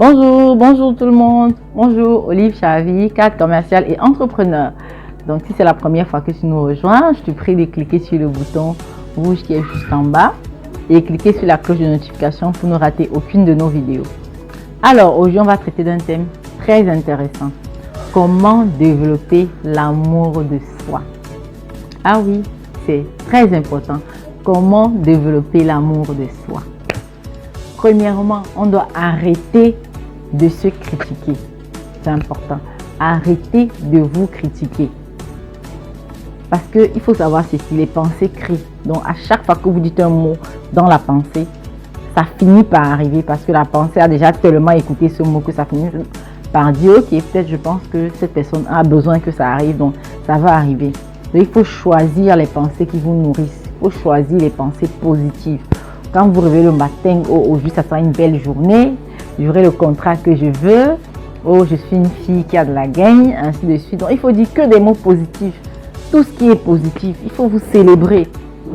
Bonjour tout le monde. Bonjour Olive Chavi, cadre commercial et entrepreneur. Donc si c'est la première fois que tu nous rejoins, je te prie de cliquer sur le bouton rouge qui est juste en bas et cliquer sur la cloche de notification pour ne rater aucune de nos vidéos. Alors aujourd'hui on va traiter d'un thème très intéressant. Comment développer l'amour de soi? Ah oui, c'est très important. Comment développer l'amour de soi? Premièrement, on doit arrêter de se critiquer. C'est important. Arrêtez de vous critiquer. Parce qu'il faut savoir ceci, les pensées crient. Donc à chaque fois que vous dites un mot dans la pensée, ça finit par arriver parce que la pensée a déjà tellement écouté ce mot que ça finit par dire ok, peut-être je pense que cette personne a besoin que ça arrive, donc ça va arriver. Donc il faut choisir les pensées qui vous nourrissent. Il faut choisir les pensées positives. Quand vous réveillez le matin, oh aujourd'hui ça sera une belle journée, j'aurai le contrat que je veux, oh je suis une fille qui a de la gagne, ainsi de suite. Donc il faut dire que des mots positifs. Tout ce qui est positif, il faut vous célébrer.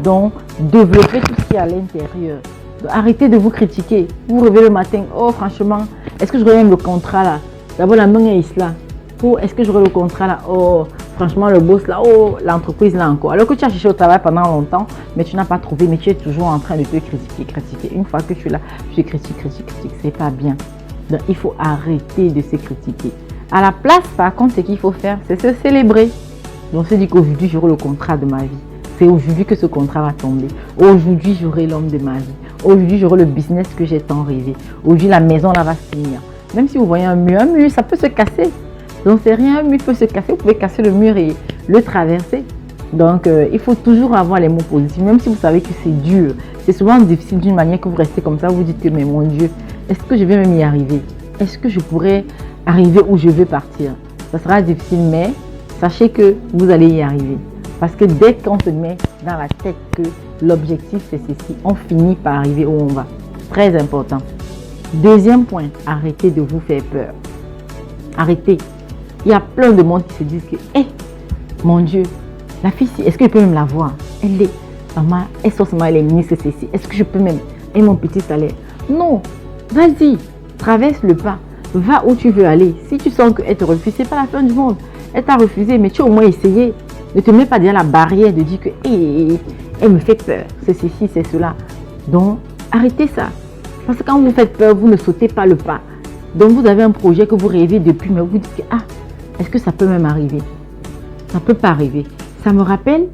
Donc développer tout ce qui est à l'intérieur. Arrêtez de vous critiquer. Vous réveillez le matin, oh franchement, est-ce que j'aurai même le contrat là? D'abord la main est là. Oh, est-ce que j'aurai le contrat là? Oh, franchement le boss là, oh, l'entreprise là encore. Alors que tu as cherché au travail pendant longtemps, mais tu n'as pas trouvé, mais tu es toujours en train de te critiquer. Une fois que tu es là, tu critique, c'est pas bien. Donc il faut arrêter de se critiquer. À la place, par contre, ce qu'il faut faire, c'est se célébrer. Donc se dit qu'aujourd'hui j'aurai le contrat de ma vie. C'est aujourd'hui que ce contrat va tomber. Aujourd'hui j'aurai l'homme de ma vie. Aujourd'hui j'aurai le business que j'ai tant rêvé. Aujourd'hui la maison là va se finir. Même si vous voyez un mur ça peut se casser. Donc c'est rien, un mur peut se casser, vous pouvez casser le mur et le traverser. Donc il faut toujours avoir les mots positifs, même si vous savez que c'est dur. C'est souvent difficile d'une manière que vous restez comme ça, vous dites que mais mon Dieu, est-ce que je vais même y arriver? Est-ce que je pourrais arriver où je veux partir? Ça sera difficile, mais sachez que vous allez y arriver. Parce que dès qu'on se met dans la tête que l'objectif c'est ceci, on finit par arriver où on va. Très important. Deuxième point, arrêtez de vous faire peur. Arrêtez. Il y a plein de monde qui se disent que, mon Dieu, la fille, est-ce que je peux même la voir? Elle est, maman, elle est ministre, ceci. Est-ce que je peux même, et mon petit salaire? Non, vas-y, traverse le pas, va où tu veux aller. Si tu sens qu'elle te refuse, c'est pas la fin du monde. Elle t'a refusé, mais tu as au moins essayé. Ne te mets pas derrière la barrière de dire que, elle me fait peur, c'est ceci, c'est cela. Donc, arrêtez ça. Parce que quand vous faites peur, vous ne sautez pas le pas. Donc, vous avez un projet que vous rêvez depuis, mais vous dites que, est-ce que ça peut même arriver? Ça ne peut pas arriver. Ça me rappelle,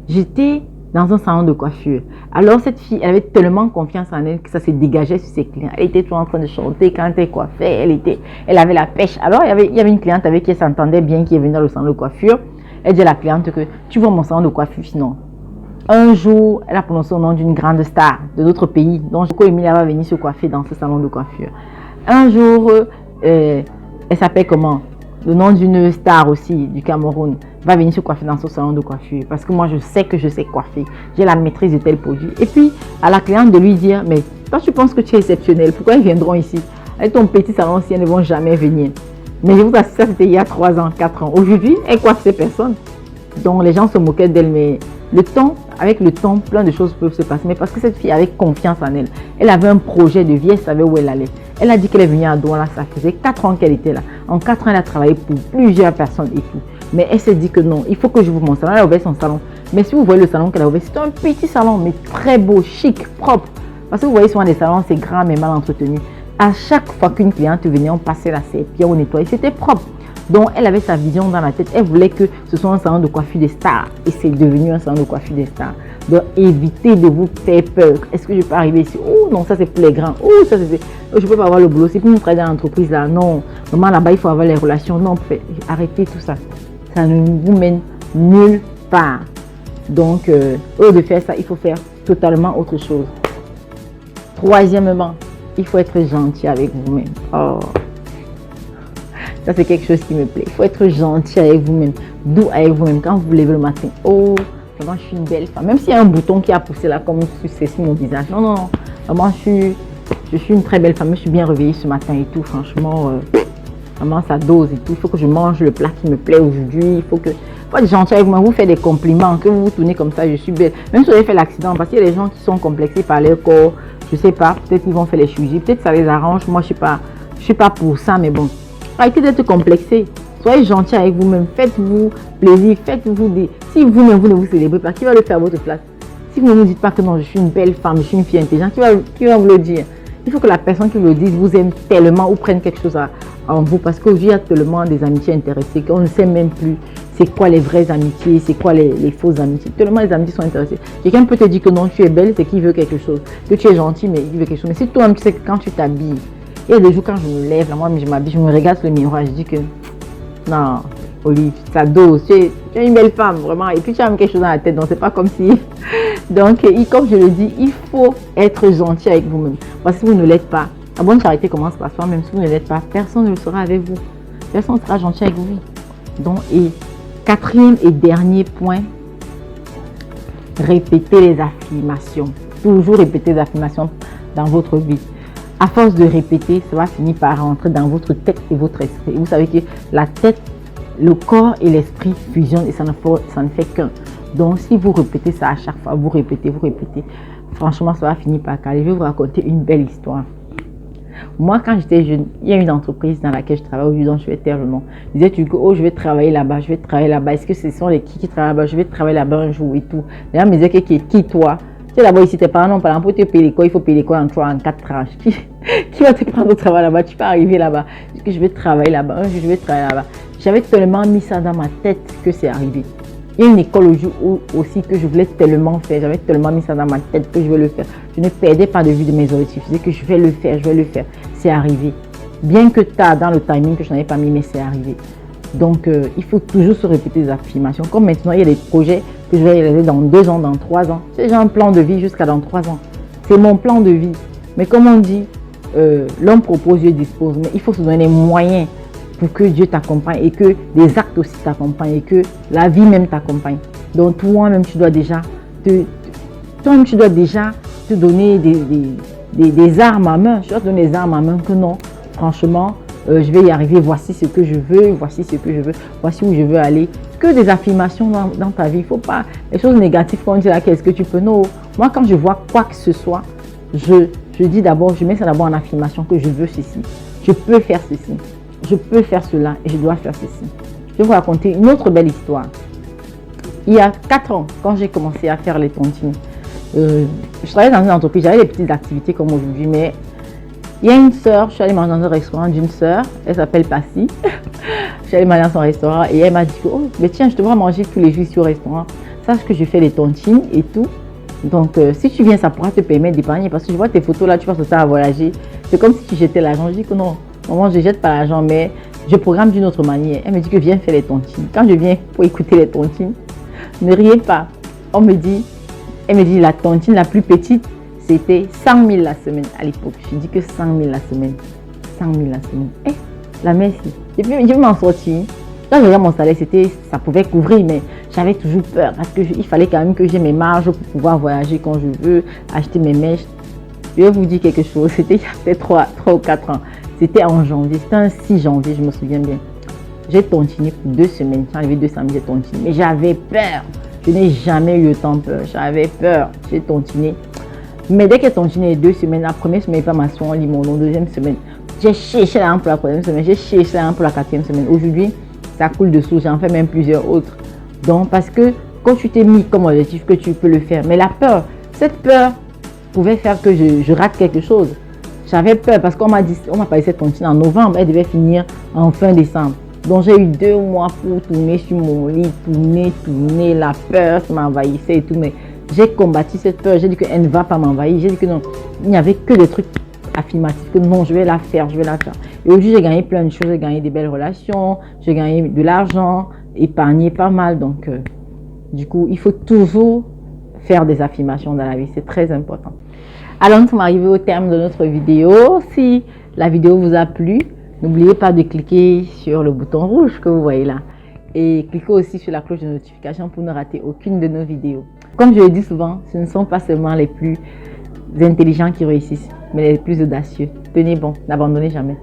j'étais dans un salon de coiffure. Alors, cette fille, elle avait tellement confiance en elle que ça se dégageait sur ses clients. Elle était toujours en train de chanter quand elle coiffait. Elle avait la pêche. Alors, il y avait une cliente avec qui elle s'entendait bien, qui est venue dans le salon de coiffure. Elle dit à la cliente que tu vois mon salon de coiffure, sinon. Un jour, elle a prononcé le nom d'une grande star de notre pays. Donc, Emilia va venir se coiffer dans ce salon de coiffure. Un jour, elle s'appelle comment? Le nom d'une star aussi du Cameroun va venir se coiffer dans ce salon de coiffure. Parce que moi, je sais que je sais coiffer. J'ai la maîtrise de tel produit. Et puis, à la cliente de lui dire, mais toi, tu penses que tu es exceptionnel. Pourquoi ils viendront ici? Avec ton petit salon, si elles ne vont jamais venir. Mais je vous assure, ça, c'était il y a 3 ans, 4 ans. Aujourd'hui, elle coiffe ces personnes. Donc, les gens se moquaient d'elle. Mais avec le temps, plein de choses peuvent se passer. Mais parce que cette fille avait confiance en elle. Elle avait un projet de vie, elle savait où elle allait. Elle a dit qu'elle est venue à Douala, ça faisait 4 ans qu'elle était là. En 4 ans, elle a travaillé pour plusieurs personnes et tout. Mais elle s'est dit que non, il faut que je vous montre mon salon. Elle a ouvert son salon. Mais si vous voyez le salon qu'elle a ouvert, c'est un petit salon, mais très beau, chic, propre. Parce que vous voyez souvent des salons, c'est grand mais mal entretenu. À chaque fois qu'une cliente venait, on passait la serpillière, on nettoyait, c'était propre. Donc, elle avait sa vision dans la tête. Elle voulait que ce soit un salon de coiffure des stars. Et c'est devenu un salon de coiffure des stars. Donc, évitez de vous faire peur. Est-ce que je peux arriver ici? Oh non, ça c'est pour les grands. Oh, ça c'est... je ne peux pas avoir le boulot. C'est pour me travailler dans l'entreprise là. Non. Vraiment là-bas, il faut avoir les relations. Non, arrêtez tout ça. Ça ne vous mène nulle part. Donc, au lieu de faire ça, il faut faire totalement autre chose. Troisièmement, il faut être gentil avec vous-même. Oh. Ça, c'est quelque chose qui me plaît. Il faut être gentil avec vous-même, doux avec vous-même. Quand vous vous levez le matin, oh, vraiment, je suis une belle femme. Même s'il y a un bouton qui a poussé là, comme c'est sur mon visage. Non, non, non. Vraiment, je suis une très belle femme. Je suis bien réveillée ce matin et tout. Franchement, vraiment, ça dose et tout. Il faut que je mange le plat qui me plaît aujourd'hui. Il faut être gentil avec moi. Vous faites des compliments. Que vous vous tournez comme ça, je suis belle. Même si vous avez fait l'accident, parce qu'il y a des gens qui sont complexés par leur corps. Je sais pas. Peut-être qu'ils vont faire les chirurgies. Peut-être ça les arrange. Moi, je sais pas. je suis pas pour ça, mais bon. Arrêtez d'être complexé. Soyez gentil avec vous-même. Faites-vous plaisir. Faites-vous des... Si vous-même, vous ne vous célébrez pas, qui va le faire à votre place? Si vous ne vous dites pas que non, je suis une belle femme, je suis une fille intelligente, qui va vous le dire? Il faut que la personne qui vous le dise vous aime tellement ou prenne quelque chose en vous. Parce qu'aujourd'hui, il y a tellement des amitiés intéressées qu'on ne sait même plus c'est quoi les vraies amitiés, c'est quoi les fausses amitiés. Tellement les amitiés sont intéressées. Quelqu'un peut te dire que non, tu es belle, c'est qu'il veut quelque chose. Que tu es gentil, mais il veut quelque chose. Mais si toi-même, tu sais que quand tu t'habilles, il y a des jours quand je me lève, là, moi, je m'habille, je me regarde sur le miroir, je dis que non, Olive, ça dose, tu es une belle femme, vraiment. Et puis tu as même quelque chose dans la tête, donc c'est pas comme si... Donc, comme je le dis, il faut être gentil avec vous-même. Parce que si vous ne l'êtes pas, la bonne charité commence par soi, même si vous ne l'êtes pas, personne ne le sera avec vous. Personne ne sera gentil avec vous. Donc, et quatrième et dernier point, répétez les affirmations. Toujours répéter les affirmations dans votre vie. À force de répéter, ça va finir par rentrer dans votre tête et votre esprit. Et vous savez que la tête, le corps et l'esprit fusionnent et ça ne fait qu'un. Donc, si vous répétez ça à chaque fois, vous répétez, franchement, ça va finir par caler. Je vais vous raconter une belle histoire. Moi, quand j'étais jeune, il y a une entreprise dans laquelle je travaille aujourd'hui, dont je vais taire le nom. Je disais, tu dis, oh, je vais travailler là-bas, je vais travailler là-bas. Est-ce que ce sont les qui travaillent là-bas? Je vais travailler là-bas un jour et tout. Les gens me disaient, qui toi? Tu sais, là-bas, ici, tes parents, non, par exemple, pour te payer l'école, il faut payer l'école en 3, en 4 tranches. Qui va te prendre au travail là-bas? Tu peux arriver là-bas. Je vais travailler là-bas. Un jour, je vais travailler là-bas. J'avais tellement mis ça dans ma tête que c'est arrivé. Il y a une école aussi que je voulais tellement faire. J'avais tellement mis ça dans ma tête que je vais le faire. Je ne perdais pas de vue de mes objectifs. Je disais que je vais le faire. C'est arrivé. Bien que tard dans le timing que je n'avais pas mis, mais c'est arrivé. Donc, il faut toujours se répéter des affirmations. Comme maintenant, il y a des projets que je vais réaliser dans 2 ans, dans 3 ans. J'ai un plan de vie jusqu'à dans 3 ans. C'est mon plan de vie. Mais comme on dit, l'homme propose, Dieu dispose. Mais il faut se donner les moyens pour que Dieu t'accompagne et que les actes aussi t'accompagnent et que la vie même t'accompagne. Donc, toi-même, tu dois déjà te donner des armes à main. Je dois te donner des armes à main que non, franchement, je vais y arriver, voici ce que je veux, voici où je veux aller. Que des affirmations dans ta vie. Il ne faut pas les choses négatives qu'on dit là, qu'est-ce que tu peux. Non, moi quand je vois quoi que ce soit, je dis d'abord, je mets ça d'abord en affirmation que je veux ceci. Je peux faire ceci. Je peux faire cela et je dois faire ceci. Je vais vous raconter une autre belle histoire. Il y a 4 ans, quand j'ai commencé à faire les tontines, je travaillais dans une entreprise, j'avais des petites activités comme aujourd'hui, mais il y a une sœur, je suis allée manger dans un restaurant d'une sœur, elle s'appelle Passy. Je suis allée manger dans son restaurant et elle m'a dit que, oh, mais tiens, je te vois manger tous les jours ici au restaurant. Sache que je fais les tontines et tout. Donc, si tu viens, ça pourra te permettre d'épargner parce que je vois tes photos là, tu passes le temps à voyager. C'est comme si tu jetais l'argent. Je dis que non, maman, je ne jette pas l'argent, mais je programme d'une autre manière. Elle me dit que viens faire les tontines. Quand je viens pour écouter les tontines, ne riez pas. Elle me dit la tontine la plus petite, c'était 100 000 la semaine à l'époque. Je dis que 100 000 la semaine. 100 000 la semaine. La merci. Je vais m'en sortir. Quand je regarde mon salaire, ça pouvait couvrir, mais j'avais toujours peur parce qu'il fallait quand même que j'ai mes marges pour pouvoir voyager quand je veux, acheter mes mèches. Je vais vous dire quelque chose. C'était il y a peut-être 3 ou 4 ans. C'était en janvier. C'était un 6 janvier, je me souviens bien. J'ai tontiné pour 2 semaines. J'ai enlevé 200 000, j'ai tontiné. Mais j'avais peur. Je n'ai jamais eu autant peur. J'avais peur. J'ai tontiné. Mais dès que j'ai tontiné les 2 semaines, la première semaine, pas ma soin, limonon, deuxième semaine. J'ai cherché l'argent pour la troisième semaine. J'ai cherché l'argent pour la quatrième semaine. Aujourd'hui, ça coule de source. J'en fais même plusieurs autres. Donc, parce que quand tu t'es mis comme objectif que tu peux le faire, mais la peur, cette peur pouvait faire que je rate quelque chose. J'avais peur parce qu'on m'a parlé de cette tontine en novembre. Elle devait finir en fin décembre. Donc, j'ai eu 2 mois pour tourner sur mon lit, tourner. La peur, ça m'envahissait et tout. Mais j'ai combattu cette peur. J'ai dit qu'elle ne va pas m'envahir. J'ai dit que non, il n'y avait que des trucs affirmatifs. Que non, je vais la faire. Et aujourd'hui, j'ai gagné plein de choses. J'ai gagné des belles relations. J'ai gagné de l'argent, épargné pas mal. Donc, du coup, il faut toujours faire des affirmations dans la vie. C'est très important. Alors, nous sommes arrivés au terme de notre vidéo. Si la vidéo vous a plu, n'oubliez pas de cliquer sur le bouton rouge que vous voyez là. Et cliquez aussi sur la cloche de notification pour ne rater aucune de nos vidéos. Comme je le dis souvent, ce ne sont pas seulement les plus intelligents qui réussissent, mais les plus audacieux. Tenez bon, n'abandonnez jamais.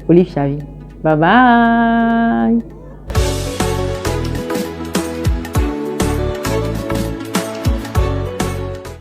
Olive Chavy. Bye bye.